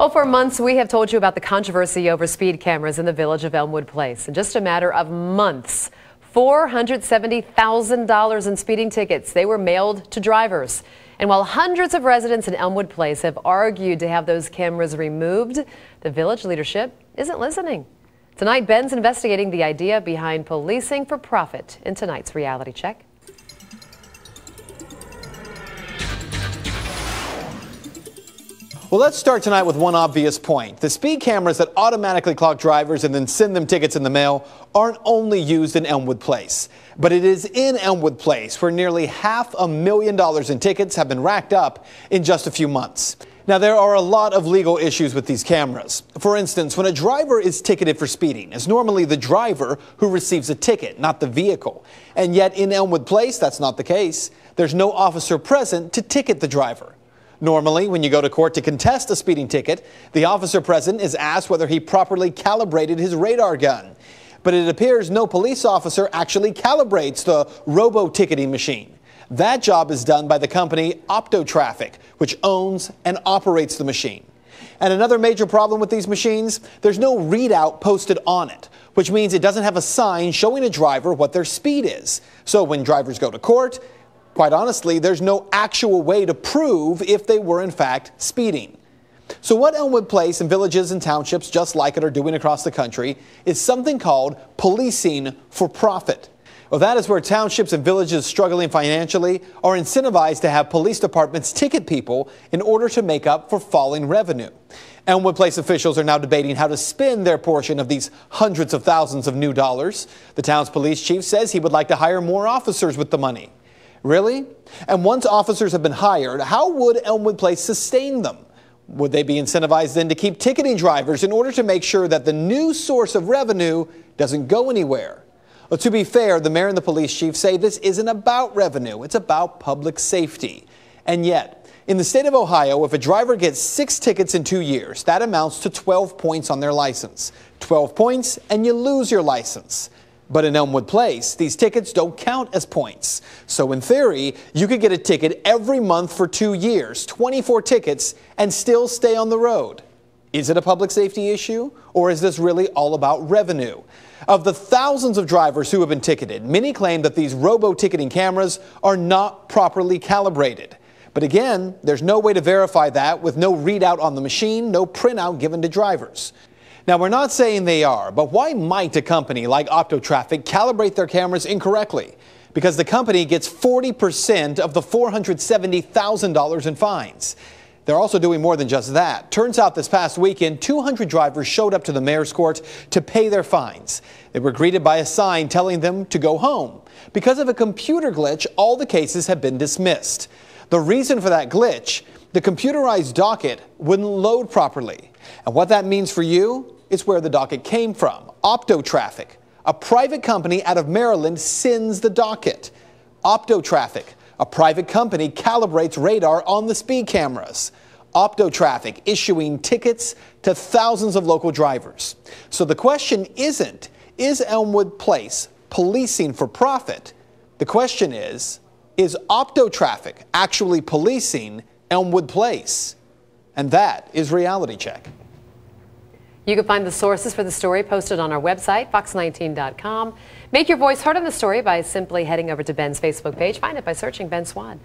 Well, for months, we have told you about the controversy over speed cameras in the village of Elmwood Place. In just a matter of months, $470,000 in speeding tickets. They were mailed to drivers. And while hundreds of residents in Elmwood Place have argued to have those cameras removed, the village leadership isn't listening. Tonight, Ben's investigating the idea behind policing for profit in tonight's reality check. Well, let's start tonight with one obvious point. The speed cameras that automatically clock drivers and then send them tickets in the mail aren't only used in Elmwood Place, but it is in Elmwood Place where nearly $500,000 in tickets have been racked up in just a few months. Now, there are a lot of legal issues with these cameras. For instance, when a driver is ticketed for speeding, it's normally the driver who receives a ticket, not the vehicle. And yet in Elmwood Place, that's not the case. There's no officer present to ticket the driver. Normally, when you go to court to contest a speeding ticket, the officer present is asked whether he properly calibrated his radar gun. But it appears no police officer actually calibrates the robo-ticketing machine. That job is done by the company OptoTraffic, which owns and operates the machine. And another major problem with these machines, there's no readout posted on it, which means it doesn't have a sign showing a driver what their speed is. So when drivers go to court, quite honestly, there's no actual way to prove if they were in fact speeding. So what Elmwood Place and villages and townships just like it are doing across the country is something called policing for profit. Well, that is where townships and villages struggling financially are incentivized to have police departments ticket people in order to make up for falling revenue. Elmwood Place officials are now debating how to spend their portion of these hundreds of thousands of new dollars. The town's police chief says he would like to hire more officers with the money. Really? And once officers have been hired, how would Elmwood Place sustain them? Would they be incentivized then to keep ticketing drivers in order to make sure that the new source of revenue doesn't go anywhere? Well, to be fair, the mayor and the police chief say this isn't about revenue, it's about public safety. And yet, in the state of Ohio, if a driver gets 6 tickets in 2 years, that amounts to 12 points on their license. 12 points and you lose your license. But in Elmwood Place, these tickets don't count as points. So in theory, you could get a ticket every month for 2 years, 24 tickets, and still stay on the road. Is it a public safety issue, or is this really all about revenue? Of the thousands of drivers who have been ticketed, many claim that these robo-ticketing cameras are not properly calibrated. But again, there's no way to verify that with no readout on the machine, no printout given to drivers. Now, we're not saying they are, but why might a company like OptoTraffic calibrate their cameras incorrectly? Because the company gets 40% of the $470,000 in fines. They're also doing more than just that. Turns out this past weekend, 200 drivers showed up to the mayor's court to pay their fines. They were greeted by a sign telling them to go home. Because of a computer glitch, all the cases have been dismissed. The reason for that glitch, the computerized docket wouldn't load properly. And what that means for you is where the docket came from. OptoTraffic, a private company out of Maryland, sends the docket. OptoTraffic, a private company, calibrates radar on the speed cameras. OptoTraffic issuing tickets to thousands of local drivers. So the question isn't, is Elmwood Place policing for profit? The question is OptoTraffic actually policing Elmwood Place? And that is Reality Check. You can find the sources for the story posted on our website, fox19.com. Make your voice heard on the story by simply heading over to Ben's Facebook page. Find it by searching Ben Swann.